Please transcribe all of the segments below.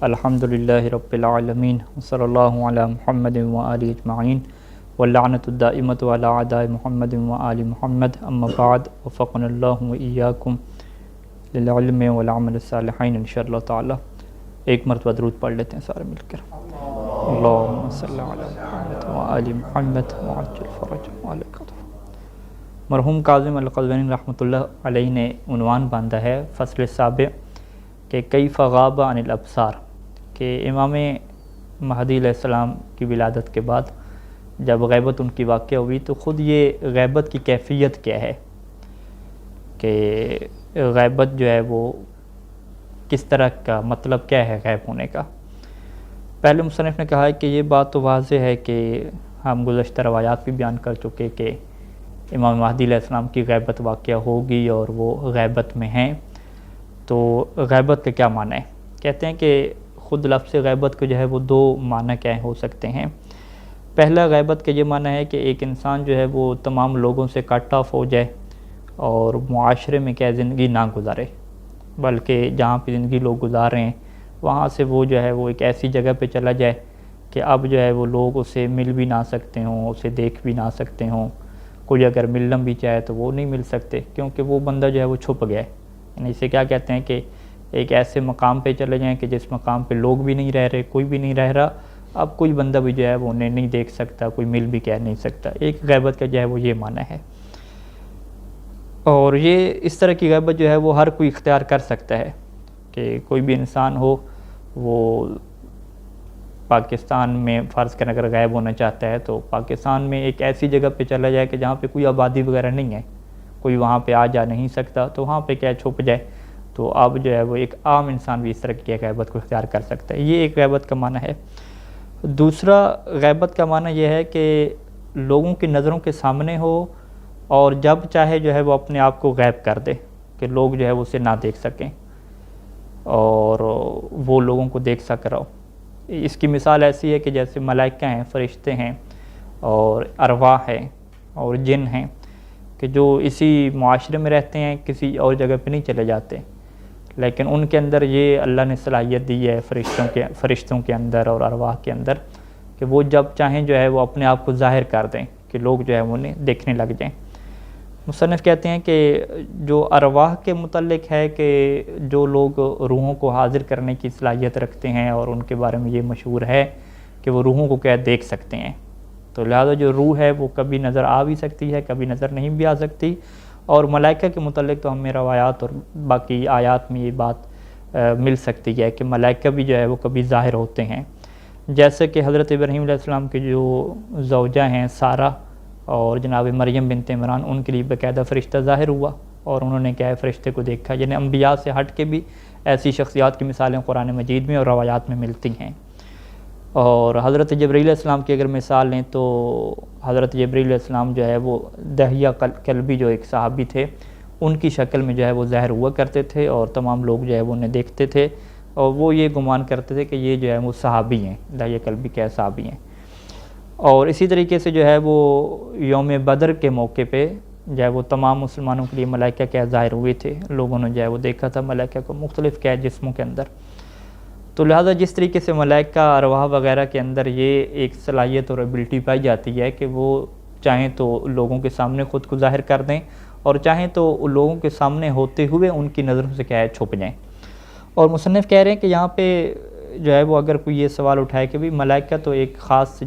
الحمدللہ رب العالمین صلی اللہ علی محمد و آلہ اجمعین واللعنۃ الدائمۃ علی اعداء محمد و آل محمد اما بعد وفقنا اللہ و ایاکم للعلم والعمل الصالحین انشاءاللہ تعالی۔ ایک مرتبہ درود پڑھ لیتے ہیں سارے مل کر۔ اللہم صلی علی محمد و آل محمد وعجل فرجهم وعلى مرحوم کاظم القزوینی رحمۃ اللہ علیہ نے عنوان باندھا ہے فصل سابع کہ کیف غاب عن الابصار، کہ امام مہدی علیہ السلام کی ولادت کے بعد جب غیبت ان کی واقع ہوئی تو خود یہ غیبت کی کیفیت کیا ہے، کہ غیبت جو ہے وہ کس طرح کا مطلب کیا ہے غیب ہونے کا۔ پہلے مصنف نے کہا ہے کہ یہ بات تو واضح ہے کہ ہم گزشتہ روایات بھی بیان کر چکے کہ امام مہدی علیہ السلام کی غیبت واقع ہوگی اور وہ غیبت میں ہیں۔ تو غیبت کا کیا معنی ہے؟ کہتے ہیں کہ خود لفظ غیبت کو جو ہے وہ دو معنی کیا ہو سکتے ہیں۔ پہلا غیبت کا یہ معنی ہے کہ ایک انسان جو ہے وہ تمام لوگوں سے کٹ آف ہو جائے اور معاشرے میں کیا زندگی نہ گزارے، بلکہ جہاں پہ زندگی لوگ گزار رہے ہیں وہاں سے وہ جو ہے وہ ایک ایسی جگہ پہ چلا جائے کہ اب جو ہے وہ لوگ اسے مل بھی نہ سکتے ہوں، اسے دیکھ بھی نہ سکتے ہوں، کوئی اگر ملنا بھی چاہے تو وہ نہیں مل سکتے کیونکہ وہ بندہ جو ہے وہ چھپ گیا ہے۔ یعنی اسے کیا کہتے ہیں کہ ایک ایسے مقام پہ چلے جائیں کہ جس مقام پہ لوگ بھی نہیں رہ رہے، کوئی بھی نہیں رہ رہا، اب کوئی بندہ بھی جو ہے وہ انہیں نہیں دیکھ سکتا، کوئی مل بھی کہہ نہیں سکتا۔ ایک غیبت کا جو ہے وہ یہ معنی ہے، اور یہ اس طرح کی غیبت جو ہے وہ ہر کوئی اختیار کر سکتا ہے کہ کوئی بھی انسان ہو وہ پاکستان میں فرض کریں اگر غائب ہونا چاہتا ہے تو پاکستان میں ایک ایسی جگہ پہ چلا جائے کہ جہاں پہ کوئی آبادی وغیرہ نہیں ہے، کوئی وہاں پہ آ جا نہیں سکتا، تو وہاں پہ کیا چھپ جائے۔ تو اب جو ہے وہ ایک عام انسان بھی اس طرح کی غیبت کو اختیار کر سکتا ہے، یہ ایک غیبت کا معنی ہے۔ دوسرا غیبت کا معنی یہ ہے کہ لوگوں کی نظروں کے سامنے ہو اور جب چاہے جو ہے وہ اپنے آپ کو غائب کر دے کہ لوگ جو ہے وہ اسے نہ دیکھ سکیں اور وہ لوگوں کو دیکھ سک رہا ہو۔ اس کی مثال ایسی ہے کہ جیسے ملائکہ ہیں، فرشتے ہیں اور ارواح ہیں اور جن ہیں کہ جو اسی معاشرے میں رہتے ہیں، کسی اور جگہ پہ نہیں چلے جاتے، لیکن ان کے اندر یہ اللہ نے صلاحیت دی ہے فرشتوں کے اندر اور ارواح کے اندر کہ وہ جب چاہیں جو ہے وہ اپنے آپ کو ظاہر کر دیں کہ لوگ جو ہے وہ انہیں دیکھنے لگ جائیں۔ مصنف کہتے ہیں کہ جو ارواح کے متعلق ہے کہ جو لوگ روحوں کو حاضر کرنے کی صلاحیت رکھتے ہیں اور ان کے بارے میں یہ مشہور ہے کہ وہ روحوں کو کیا دیکھ سکتے ہیں، تو لہذا جو روح ہے وہ کبھی نظر آ بھی سکتی ہے، کبھی نظر نہیں بھی آ سکتی۔ اور ملائکہ کے متعلق تو ہمیں روایات اور باقی آیات میں یہ بات مل سکتی ہے کہ ملائکہ بھی جو ہے وہ کبھی ظاہر ہوتے ہیں، جیسے کہ حضرت ابراہیم علیہ السلام کے جو زوجہ ہیں سارہ اور جناب مریم بنت عمران، ان کے لیے باقاعدہ فرشتہ ظاہر ہوا اور انہوں نے کیا ہے فرشتے کو دیکھا۔ یعنی انبیاء سے ہٹ کے بھی ایسی شخصیات کی مثالیں قرآن مجید میں اور روایات میں ملتی ہیں۔ اور حضرت جبرائیل علیہ السلام کی اگر مثال لیں تو حضرت جبرائیل علیہ السلام جو ہے وہ دحیہ کلبی جو ایک صحابی تھے، ان کی شکل میں جو ہے وہ ظاہر ہوا کرتے تھے اور تمام لوگ جو ہے وہ انہیں دیکھتے تھے اور وہ یہ گمان کرتے تھے کہ یہ جو ہے وہ صحابی ہیں، دحیہ کلبی کے صحابی ہیں۔ اور اسی طریقے سے جو ہے وہ یوم بدر کے موقع پہ جو ہے وہ تمام مسلمانوں کے لیے ملائکہ کیا ظاہر ہوئے تھے، لوگوں نے جو ہے وہ دیکھا تھا ملائکہ کو مختلف کیا جسموں کے اندر۔ تو لہذا جس طریقے سے ملائکہ ارواح وغیرہ کے اندر یہ ایک صلاحیت اور ایبلٹی پائی جاتی ہے کہ وہ چاہیں تو لوگوں کے سامنے خود کو ظاہر کر دیں اور چاہیں تو لوگوں کے سامنے ہوتے ہوئے ان کی نظروں سے کیا ہے چھپ جائیں۔ اور مصنف کہہ رہے ہیں کہ یہاں پہ جو ہے وہ اگر کوئی یہ سوال اٹھائے کہ بھی ملائکہ تو ایک خاص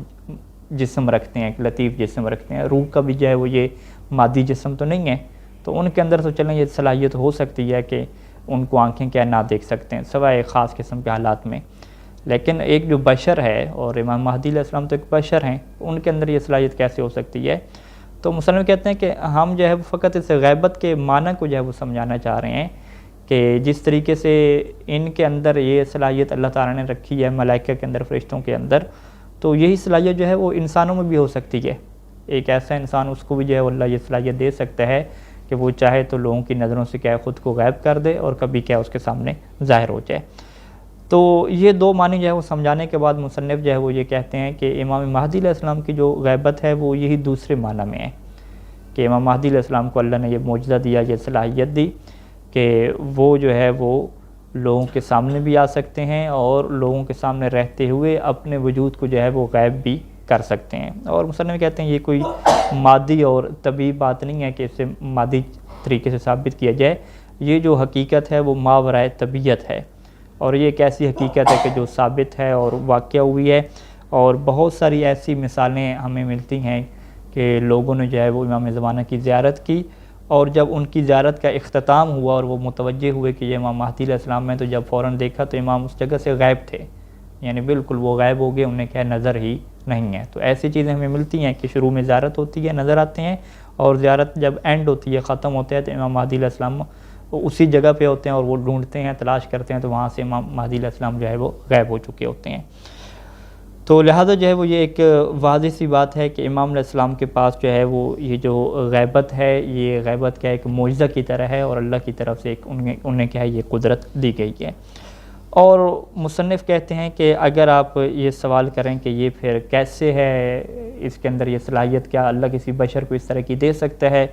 جسم رکھتے ہیں، ایک لطیف جسم رکھتے ہیں، روح کا بھی جو ہے وہ یہ مادی جسم تو نہیں ہے، تو ان کے اندر تو چلیں یہ صلاحیت ہو سکتی ہے کہ ان کو آنکھیں کیا نہ دیکھ سکتے ہیں سوائے خاص قسم کے حالات میں، لیکن ایک جو بشر ہے اور امام مہدی علیہ السلام تو ایک بشر ہیں، ان کے اندر یہ صلاحیت کیسے ہو سکتی ہے؟ تو مصنف کہتے ہیں کہ ہم جو ہے فقط اس غیبت کے معنی کو جو ہے وہ سمجھانا چاہ رہے ہیں کہ جس طریقے سے ان کے اندر یہ صلاحیت اللہ تعالیٰ نے رکھی ہے ملائکہ کے اندر، فرشتوں کے اندر، تو یہی صلاحیت جو ہے وہ انسانوں میں بھی ہو سکتی ہے۔ ایک ایسا انسان اس کو بھی جو ہے اللہ یہ صلاحیت دے سکتا ہے کہ وہ چاہے تو لوگوں کی نظروں سے کیا خود کو غائب کر دے اور کبھی کیا اس کے سامنے ظاہر ہو جائے۔ تو یہ دو معنی جو ہے وہ سمجھانے کے بعد مصنف جو ہے وہ یہ کہتے ہیں کہ امام مہدی علیہ السلام کی جو غیبت ہے وہ یہی دوسرے معنی میں ہے کہ امام مہدی علیہ السلام کو اللہ نے یہ معجزہ دیا، یہ صلاحیت دی کہ وہ جو ہے وہ لوگوں کے سامنے بھی آ سکتے ہیں اور لوگوں کے سامنے رہتے ہوئے اپنے وجود کو جو ہے وہ غائب بھی کر سکتے ہیں۔ اور مصنف کہتے ہیں یہ کوئی مادی اور طبعی بات نہیں ہے کہ اسے مادی طریقے سے ثابت کیا جائے، یہ جو حقیقت ہے وہ ماورائے طبیعت ہے، اور یہ ایک ایسی حقیقت ہے کہ جو ثابت ہے اور واقع ہوئی ہے۔ اور بہت ساری ایسی مثالیں ہمیں ملتی ہیں کہ لوگوں نے جو ہے وہ امام زمانہ کی زیارت کی، اور جب ان کی زیارت کا اختتام ہوا اور وہ متوجہ ہوئے کہ یہ امام مہدی علیہ السلام ہیں، تو جب فوراً دیکھا تو امام اس جگہ سے غائب تھے، یعنی بالکل وہ غائب ہو گئے، انہیں کیا نظر ہی نہیں ہے۔ تو ایسی چیزیں ہمیں ملتی ہیں کہ شروع میں زیارت ہوتی ہے، نظر آتے ہیں، اور زیارت جب اینڈ ہوتی ہے، ختم ہوتا ہے، تو امام مہدی علیہ السلام اسی جگہ پہ ہوتے ہیں اور وہ ڈھونڈتے ہیں، تلاش کرتے ہیں، تو وہاں سے امام مہدی علیہ السلام جو ہے وہ غائب ہو چکے ہوتے ہیں۔ تو لہٰذا جو ہے وہ یہ ایک واضح سی بات ہے کہ امام علیہ السلام کے پاس جو ہے وہ یہ جو غیبت ہے، یہ غیبت کیا ایک معجزہ کی طرح ہے، اور اللہ کی طرف سے ایک انہیں کیا ہے یہ قدرت دی گئی ہے۔ اور مصنف کہتے ہیں کہ اگر آپ یہ سوال کریں کہ یہ پھر کیسے ہے، اس کے اندر یہ صلاحیت کیا اللہ کسی بشر کو اس طرح کی دے سکتا ہے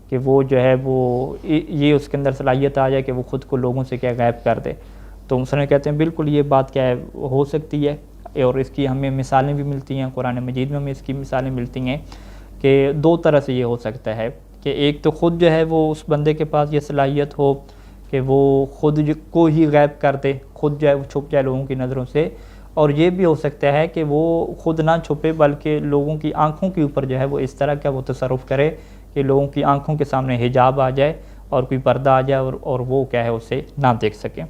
کہ وہ جو ہے وہ یہ اس کے اندر صلاحیت آ جائے کہ وہ خود کو لوگوں سے کیا غائب کر دے، تو مصنف کہتے ہیں بالکل یہ بات کیا ہے ہو سکتی ہے، اور اس کی ہمیں مثالیں بھی ملتی ہیں، قرآن مجید میں ہمیں اس کی مثالیں ملتی ہیں کہ دو طرح سے یہ ہو سکتا ہے کہ ایک تو خود جو ہے وہ اس بندے کے پاس یہ صلاحیت ہو کہ وہ خود کو ہی غائب کر دے، خود جو ہے وہ چھپ جائے لوگوں کی نظروں سے، اور یہ بھی ہو سکتا ہے کہ وہ خود نہ چھپے بلکہ لوگوں کی آنکھوں کے اوپر جو ہے وہ اس طرح کا وہ تصرف کرے کہ لوگوں کی آنکھوں کے سامنے حجاب آ جائے اور کوئی پردہ آ جائے اور وہ کیا ہے اسے نہ دیکھ سکیں۔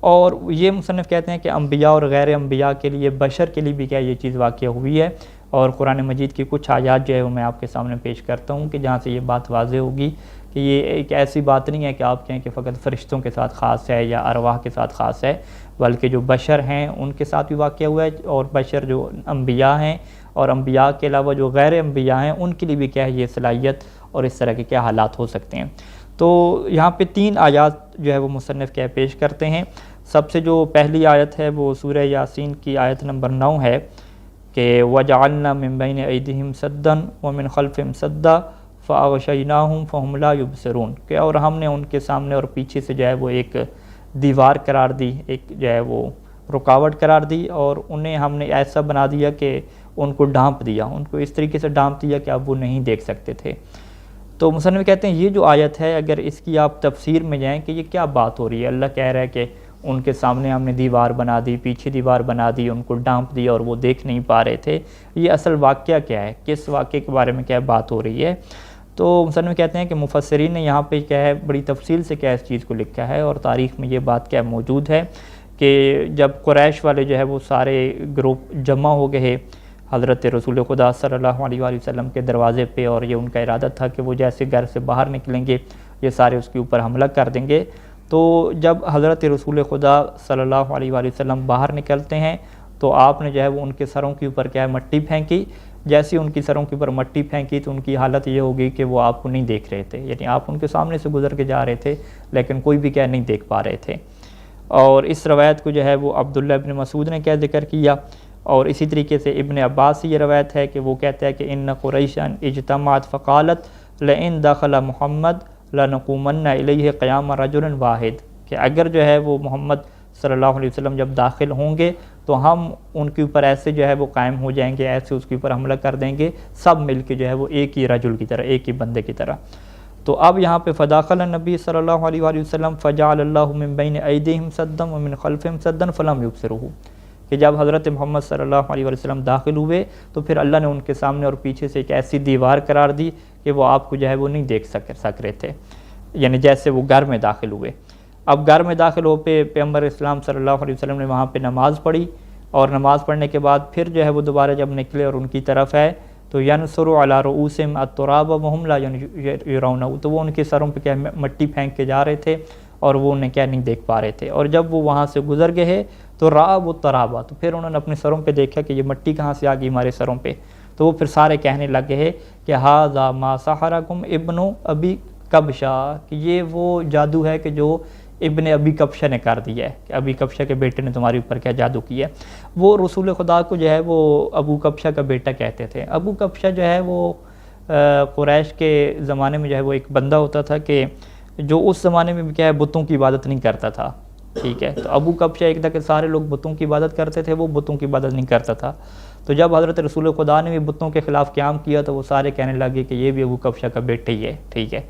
اور یہ مصنف کہتے ہیں کہ انبیاء اور غیر انبیاء کے لیے، بشر کے لیے بھی کیا یہ چیز واقع ہوئی ہے، اور قرآن مجید کی کچھ آیات جو ہے وہ میں آپ کے سامنے پیش کرتا ہوں کہ جہاں سے یہ بات واضح ہوگی کہ یہ ایک ایسی بات نہیں ہے کہ آپ کہیں کہ فقط فرشتوں کے ساتھ خاص ہے یا ارواح کے ساتھ خاص ہے، بلکہ جو بشر ہیں ان کے ساتھ بھی واقع ہوا ہے، اور بشر جو انبیاء ہیں اور انبیاء کے علاوہ جو غیر انبیاء ہیں ان کے لیے بھی کیا ہے یہ صلاحیت اور اس طرح کے کیا حالات ہو سکتے ہیں۔ تو یہاں پہ 3 آیات جو ہے وہ مصنف کیا پیش کرتے ہیں۔ سب سے جو پہلی آیت ہے وہ سورہ یاسین کی آیت نمبر 9 ہے کہ وَجَعَلْنَا مِن بَيْنِ أَيْدِيهِمْ سَدًّا وَمِنْ خَلْفِهِمْ سَدًّا فَأَغْشَيْنَاهُمْ فَهُمْ لَا يُبْصِرُونَ کہ اور ہم نے ان کے سامنے اور پیچھے سے جو ہے وہ ایک دیوار قرار دی، ایک جو ہے وہ رکاوٹ قرار دی، اور انہیں ہم نے ایسا بنا دیا کہ ان کو ڈھانپ دیا، ان کو اس طریقے سے ڈھانپ دیا کہ اب وہ نہیں دیکھ سکتے تھے۔ تو مصنف کہتے ہیں یہ جو آیت ہے اگر اس کی آپ تفسیر میں جائیں کہ یہ کیا بات ہو رہی ہے، اللہ کہہ رہا ہے کہ ان کے سامنے ہم نے دیوار بنا دی، پیچھے دیوار بنا دی، ان کو ڈھانپ دیا اور وہ دیکھ نہیں پا رہے تھے، یہ اصل واقعہ کیا ہے، کس واقعے کے بارے میں کیا بات ہو رہی ہے؟ تو مصنف کہتے ہیں کہ مفسرین نے یہاں پہ کیا ہے بڑی تفصیل سے کیا اس چیز کو لکھا ہے، اور تاریخ میں یہ بات کیا موجود ہے کہ جب قریش والے جو ہے وہ سارے گروپ جمع ہو گئے حضرت رسول خدا صلی اللہ علیہ وآلہ وسلم کے دروازے پہ، اور یہ ان کا ارادہ تھا کہ وہ جیسے گھر سے باہر نکلیں گے یہ سارے اس کے اوپر حملہ کر دیں گے، تو جب حضرت رسول خدا صلی اللہ علیہ وآلہ وسلم باہر نکلتے ہیں تو آپ نے جو ہے وہ ان کے سروں کے اوپر کیا ہے مٹی پھینکی، جیسے ان کی سروں کے اوپر مٹی پھینکی تو ان کی حالت یہ ہوگی کہ وہ آپ کو نہیں دیکھ رہے تھے، یعنی آپ ان کے سامنے سے گزر کے جا رہے تھے لیکن کوئی بھی کیا نہیں دیکھ پا رہے تھے۔ اور اس روایت کو جو ہے وہ عبداللہ ابن مسعود نے کیا ذکر کیا، اور اسی طریقے سے ابن عباس سے یہ روایت ہے کہ وہ کہتا ہے کہ ان قریشا اجتمعت فقالت لئن دخل محمد لنقومن الیہ قیام رجل واحد کہ اگر جو ہے وہ محمد صلی اللہ علیہ وسلم جب داخل ہوں گے تو ہم ان کے اوپر ایسے جو ہے وہ قائم ہو جائیں گے، ایسے اس کے اوپر حملہ کر دیں گے، سب مل کے جو ہے وہ ایک ہی رجل کی طرح، ایک ہی بندے کی طرح۔ تو اب یہاں پہ فداخل النبی صلی اللہ علیہ وآلہ وسلم فجعل اللہ من بین ایدیہم سدا ومن خلفہم سدا فلم یبصروہ کہ جب حضرت محمد صلی اللہ علیہ وآلہ وسلم داخل ہوئے تو پھر اللہ نے ان کے سامنے اور پیچھے سے ایک ایسی دیوار قرار دی کہ وہ آپ کو جو ہے وہ نہیں دیکھ سک رہے تھے، یعنی جیسے وہ گھر میں داخل ہوئے۔ اب گھر میں داخل ہو پہ پیغمبر اسلام صلی اللہ علیہ وسلم نے وہاں پہ نماز پڑھی، اور نماز پڑھنے کے بعد پھر جو ہے وہ دوبارہ جب نکلے اور ان کی طرف ہے تو ینصر علی رؤوسہم التراب وہم لا یرونہ تو وہ ان کے سروں پہ کیا مٹی پھینک کے جا رہے تھے اور وہ انہیں کیا نہیں دیکھ پا رہے تھے، اور جب وہ وہاں سے گزر گئے تو رأوا التراب تو پھر انہوں نے اپنے سروں پہ دیکھا کہ یہ مٹی کہاں سے آ گئی ہمارے سروں پہ، تو وہ پھر سارے کہنے لگے کہ ھذا ما سحرکم ابن ابی کبشہ کہ یہ وہ جادو ہے کہ جو ابن ابی کبشہ نے کر دیا ہے، کہ ابی کبشہ کے بیٹے نے تمہارے اوپر کیا جادو کیا ہے۔ وہ رسول خدا کو جو ہے وہ ابو کبشہ کا بیٹا کہتے تھے۔ ابو کبشہ جو ہے وہ قریش کے زمانے میں جو ہے وہ ایک بندہ ہوتا تھا کہ جو اس زمانے میں بھی کیا ہے بتوں کی عبادت نہیں کرتا تھا، ٹھیک ہے. تو ابو کبشہ ایک تھا کہ سارے لوگ بتوں کی عبادت کرتے تھے، وہ بتوں کی عبادت نہیں کرتا تھا. تو جب حضرت رسول خدا نے بھی بتوں کے خلاف قیام کیا تو وہ سارے کہنے لگے کہ یہ بھی ابو کبشہ کا بیٹا ہی ہے. ٹھیک ہے.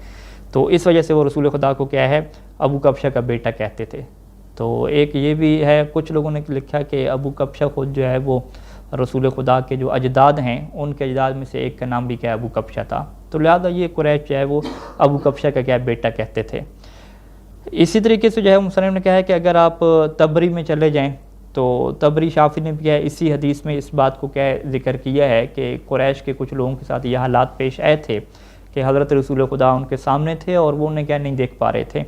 تو اس وجہ سے وہ رسول خدا کو کیا ہے، ابو کبشہ کا بیٹا کہتے تھے. تو ایک یہ بھی ہے، کچھ لوگوں نے لکھا کہ ابو کبشہ خود جو ہے وہ رسول خدا کے جو اجداد ہیں ان کے اجداد میں سے ایک کا نام بھی کیا ابو کبشہ تھا. تو لہٰذا یہ قریش جو ہے وہ ابو کبشہ کا کیا بیٹا کہتے تھے. اسی طریقے سے جو ہے مصنف نے کہا ہے کہ اگر آپ تبری میں چلے جائیں تو تبری شافعی نے بھی کیا ہے اسی حدیث میں اس بات کو کیا ذکر کیا ہے کہ قریش کے کچھ لوگوں کے ساتھ یہ حالات پیش آئے تھے کہ حضرت رسول خدا ان کے سامنے تھے اور وہ انہیں کیا نہیں دیکھ پا رہے تھے.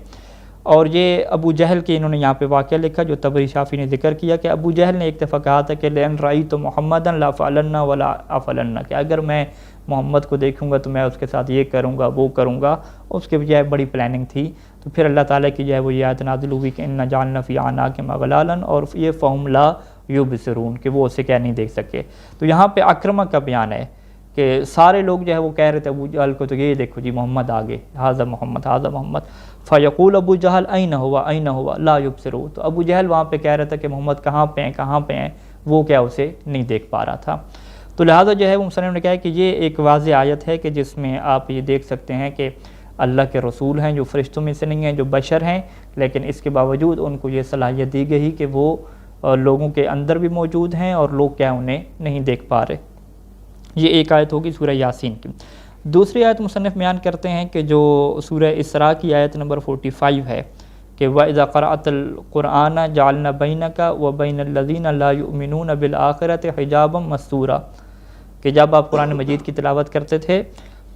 اور یہ ابو جہل کے انہوں نے یہاں پہ واقعہ لکھا جو تبری شافعی نے ذکر کیا کہ ابو جہل نے ایک دفعہ کہا تھا کہ لئن رأیت محمدا لافعلن ولا افعلن، کہ اگر میں محمد کو دیکھوں گا تو میں اس کے ساتھ یہ کروں گا وہ کروں گا. اس کے بجائے بڑی پلاننگ تھی. تو پھر اللہ تعالیٰ کی جو ہے وہ یہ آیت نازل ہوئی کہ انا جعلنا فی اعناقہم اغلالا، اور یہ فہم لا یبصرون، کہ وہ اسے کیا نہیں دیکھ سکے. تو یہاں پہ اکرمہ کا بیان ہے کہ سارے لوگ جو ہے وہ کہہ رہے تھے ابو جہل کو تو یہ دیکھو جی محمد آگے، ھذا محمد ھذا محمد. فیقول ابو جہل این ہوا لا یبصرون. تو ابو جہل وہاں پہ کہہ رہا تھا کہ محمد کہاں پہ ہیں، وہ کیا اسے نہیں دیکھ پا رہا تھا. تو لہٰذا جو ہے وہ مصنف نے کہا کہ یہ ایک واضح آیت ہے کہ جس میں آپ یہ دیکھ سکتے ہیں کہ اللہ کے رسول ہیں جو فرشتوں میں سے نہیں ہیں، جو بشر ہیں، لیکن اس کے باوجود ان کو یہ صلاحیت دی گئی کہ وہ لوگوں کے اندر بھی موجود ہیں اور لوگ کیا انہیں نہیں دیکھ پا رہے. یہ ایک آیت ہوگی سورہ یاسین کی. دوسری آیت مصنف بیان کرتے ہیں کہ جو سورہ اسراء کی آیت نمبر 45 ہے کہ وَإِذَا قَرَأْتَ الْقُرْآنَ جَعَلْنَا بَيْنَكَ وَبَيْنَ الَّذِينَ لَا يُؤْمِنُونَ بِالْآخِرَةِ حِجَابًا مَسْتُورًا، کہ جب آپ قرآن مجید کی تلاوت کرتے تھے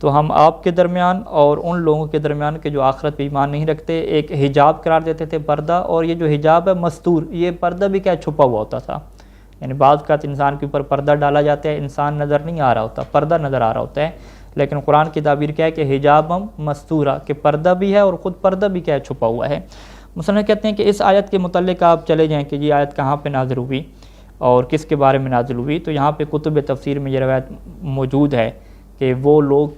تو ہم آپ کے درمیان اور ان لوگوں کے درمیان کے جو آخرت پہ ایمان نہیں رکھتے ایک حجاب قرار دیتے تھے، پردہ. اور یہ جو حجاب ہے مستور، یہ پردہ بھی کیا چھپا ہوا ہوتا تھا. یعنی بعض کا انسان کے اوپر پردہ ڈالا جاتا ہے، انسان نظر نہیں آ رہا ہوتا، پردہ نظر آ رہا ہوتا ہے. لیکن قرآن کی تعبیر کیا ہے کہ حجابم مستورا، کہ پردہ بھی ہے اور خود پردہ بھی کیا ہے چھپا ہوا ہے. مصنف کہتے ہیں کہ اس آیت کے متعلق آپ چلے جائیں کہ یہ آیت کہاں پہ نازل ہوئی اور کس کے بارے میں نازل ہوئی. تو یہاں پہ کتب تفسیر میں یہ روایت موجود ہے کہ وہ لوگ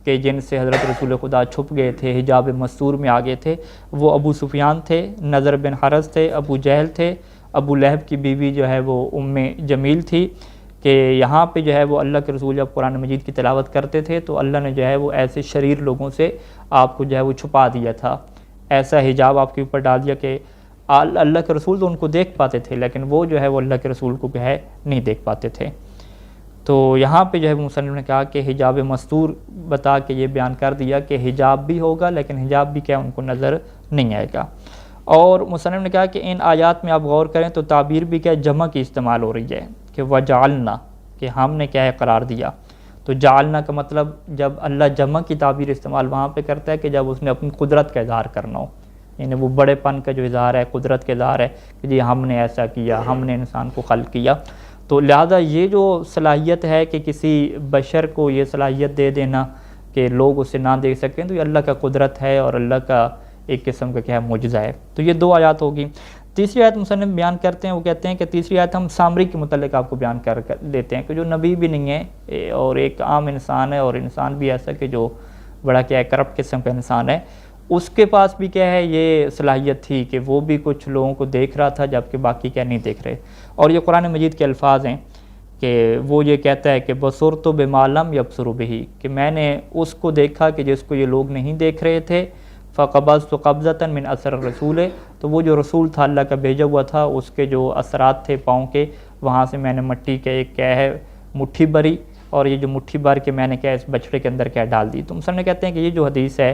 کہ جن سے حضرت رسول خدا چھپ گئے تھے، حجاب مستور میں آ گئے تھے، وہ ابو سفیان تھے، نضر بن حرز تھے، ابو جہل تھے، ابو لہب کی بیوی جو ہے وہ ام جمیل تھی. کہ یہاں پہ جو ہے وہ اللہ کے رسول جب قرآن مجید کی تلاوت کرتے تھے تو اللہ نے جو ہے وہ ایسے شریر لوگوں سے آپ کو جو ہے وہ چھپا دیا تھا، ایسا حجاب آپ کے اوپر ڈال دیا کہ اللہ کے رسول تو ان کو دیکھ پاتے تھے لیکن وہ جو ہے وہ اللہ کے رسول کو ہے نہیں دیکھ پاتے تھے. تو یہاں پہ جو ہے مصنف نے کہا کہ حجاب مستور بتا کے یہ بیان کر دیا کہ حجاب بھی ہوگا لیکن حجاب بھی کیا ان کو نظر نہیں آئے گا. اور مصنف نے کہا کہ ان آیات میں آپ غور کریں تو تعبیر بھی کیا جمع کی استعمال ہو رہی ہے کہ وجعلنا، کہ ہم نے کیا ہے قرار دیا. تو جعلنا کا مطلب جب اللہ جمع کی تعبیر استعمال وہاں پہ کرتا ہے کہ جب اس نے اپنی قدرت کا اظہار کرنا ہو، یعنی وہ بڑے پن کا جو اظہار ہے، قدرت کا اظہار ہے کہ جی ہم نے ایسا کیا، ہم نے انسان کو خلق کیا. تو لہذا یہ جو صلاحیت ہے کہ کسی بشر کو یہ صلاحیت دے دینا کہ لوگ اسے نہ دیکھ سکیں، تو یہ اللہ کا قدرت ہے اور اللہ کا ایک قسم کا کیا ہے معجزہ ہے. تو یہ دو آیات ہوگی. تیسری آیت مصنف بیان کرتے ہیں، وہ کہتے ہیں کہ تیسری آیت ہم سامری کے متعلق آپ کو بیان کر دیتے ہیں کہ جو نبی بھی نہیں ہے اور ایک عام انسان ہے، اور انسان بھی ایسا کہ جو بڑا کیا ہے کرپٹ قسم کا انسان ہے، اس کے پاس بھی کیا ہے یہ صلاحیت تھی کہ وہ بھی کچھ لوگوں کو دیکھ رہا تھا جبکہ باقی کیا نہیں دیکھ رہے. اور یہ قرآن مجید کے الفاظ ہیں کہ وہ یہ کہتا ہے کہ بصرت بما لم یبصروا بہ، کہ میں نے اس کو دیکھا کہ جس کو یہ لوگ نہیں دیکھ رہے تھے. فقبضت قبضۃ من اثر الرسول، تو وہ جو رسول تھا اللہ کا بھیجا ہوا تھا اس کے جو اثرات تھے پاؤں کے، وہاں سے میں نے مٹی کے ایک کیا ہے مٹھی بھری، اور یہ جو مٹھی بھر کے میں نے کیا اس بچڑے کے اندر کیا ڈال دی. تو مصنف کہتے ہیں کہ یہ جو حدیث ہے،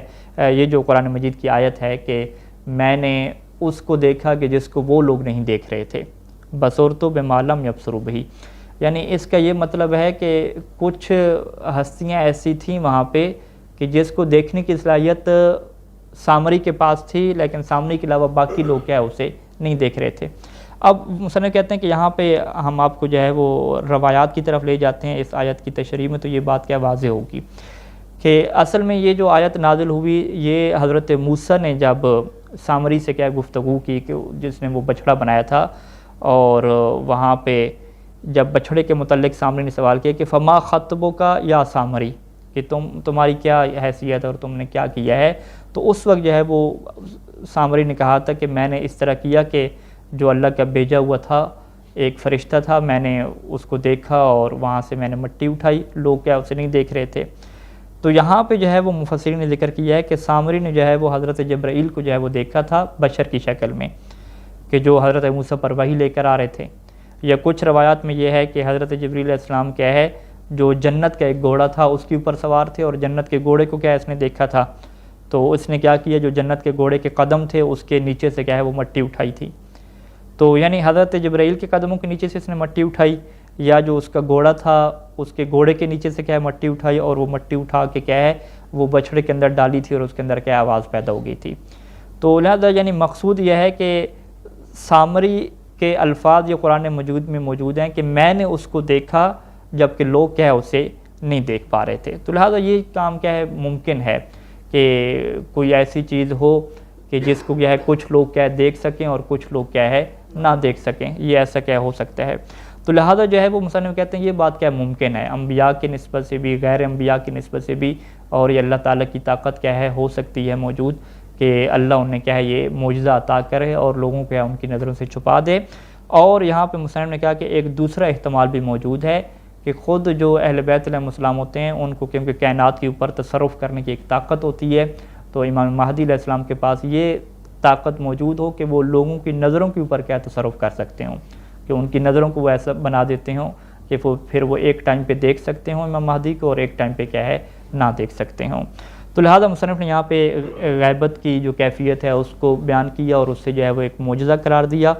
یہ جو قرآن مجید کی آیت ہے کہ میں نے اس کو دیکھا کہ جس کو وہ لوگ نہیں دیکھ رہے تھے، بصرت بما لم یبصروا بہ، یعنی اس کا یہ مطلب ہے کہ کچھ ہستیاں ایسی تھیں وہاں پہ کہ جس کو دیکھنے کی صلاحیت سامری کے پاس تھی لیکن سامری کے علاوہ باقی لوگ کیا ہے اسے نہیں دیکھ رہے تھے. اب مصنف کہتے ہیں کہ یہاں پہ ہم آپ کو جو ہے وہ روایات کی طرف لے جاتے ہیں اس آیت کی تشریح میں، تو یہ بات کیا واضح ہوگی کہ اصل میں یہ جو آیت نازل ہوئی یہ حضرت موسیٰ نے جب سامری سے کیا گفتگو کی کہ جس نے وہ بچڑا بنایا تھا، اور وہاں پہ جب بچڑے کے متعلق سامری نے سوال کیا کہ فما خطبک یا سامری، کہ تمہاری کیا حیثیت ہے اور تم نے کیا کیا ہے. تو اس وقت جو ہے وہ سامری نے کہا تھا کہ میں نے اس طرح کیا کہ جو اللہ کا بھیجا ہوا تھا ایک فرشتہ تھا، میں نے اس کو دیکھا اور وہاں سے میں نے مٹی اٹھائی، لوگ کیا اسے نہیں دیکھ رہے تھے. تو یہاں پہ جو ہے وہ مفسرین نے ذکر کیا ہے کہ سامری نے جو ہے وہ حضرت جبرائیل کو جو ہے وہ دیکھا تھا بشر کی شکل میں، کہ جو حضرت موسیٰ پر وحی لے کر آ رہے تھے. یا کچھ روایات میں یہ ہے کہ حضرت جبرائیل علیہ السلام کیا ہے جو جنت کا ایک گھوڑا تھا اس کے اوپر سوار تھے، اور جنت کے گھوڑے کو کیا اس نے دیکھا تھا. تو اس نے کیا کیا، جو جنت کے گھوڑے کے قدم تھے اس کے نیچے سے کیا ہے وہ مٹی اٹھائی تھی. تو یعنی حضرت جبرائیل کے قدموں کے نیچے سے اس نے مٹی اٹھائی، یا جو اس کا گھوڑا تھا اس کے گھوڑے کے نیچے سے کیا ہے مٹی اٹھائی، اور وہ مٹی اٹھا کے کیا ہے وہ بچھڑے کے اندر ڈالی تھی اور اس کے اندر کیا آواز پیدا ہو گئی تھی. تو لہذا یعنی مقصود یہ ہے کہ سامری کے الفاظ یہ قرآن مجید میں موجود ہیں کہ میں نے اس کو دیکھا جبکہ لوگ کیا ہے اسے نہیں دیکھ پا رہے تھے. تو لہذا یہ کام کیا ہے ممکن ہے کہ کوئی ایسی چیز ہو کہ جس کو کیا ہے کچھ لوگ کیا ہے دیکھ سکیں اور کچھ لوگ کیا ہے نہ دیکھ سکیں، یہ ایسا کیا ہو سکتا ہے. تو لہذا جو ہے وہ مصنف کہتے ہیں یہ بات کیا ممکن ہے، انبیاء کی نسبت سے بھی غیر انبیاء کی نسبت سے بھی، اور یہ اللہ تعالیٰ کی طاقت کیا ہے ہو سکتی ہے موجود کہ اللہ انہیں کیا ہے یہ معجزہ عطا کرے اور لوگوں کو ان کی نظروں سے چھپا دے. اور یہاں پہ مصنف نے کہا کہ ایک دوسرا احتمال بھی موجود ہے کہ خود جو اہل بیت علیہ السلام ہوتے ہیں ان کو کیونکہ کائنات کے اوپر تصرف کرنے کی ایک طاقت ہوتی ہے، تو امام مہدی علیہ السلام کے پاس یہ طاقت موجود ہو کہ وہ لوگوں کی نظروں کے اوپر کیا تصرف کر سکتے ہوں، کہ ان کی نظروں کو وہ ایسا بنا دیتے ہوں کہ پھر وہ ایک ٹائم پہ دیکھ سکتے ہوں امام مہدی کو اور ایک ٹائم پہ کیا ہے نہ دیکھ سکتے ہوں. تو لہذا مصنف نے یہاں پہ غیبت کی جو کیفیت ہے اس کو بیان کیا اور اس سے جو ہے وہ ایک معجزہ قرار دیا.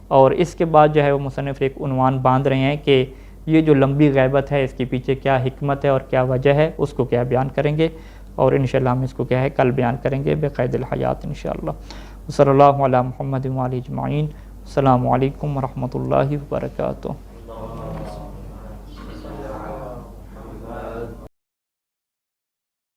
اور اس کے بعد جو ہے وہ مصنف ایک عنوان باندھ رہے ہیں کہ یہ جو لمبی غیبت ہے اس کے پیچھے کیا حکمت ہے اور کیا وجہ ہے، اس کو کیا بیان کریں گے، اور انشاءاللہ ہم اس کو کیا ہے کل بیان کریں گے بقید الحیات انشاءاللہ. صلی اللہ علی محمد و علی اجمعین. السلام علیکم ورحمۃ اللہ وبرکاتہ.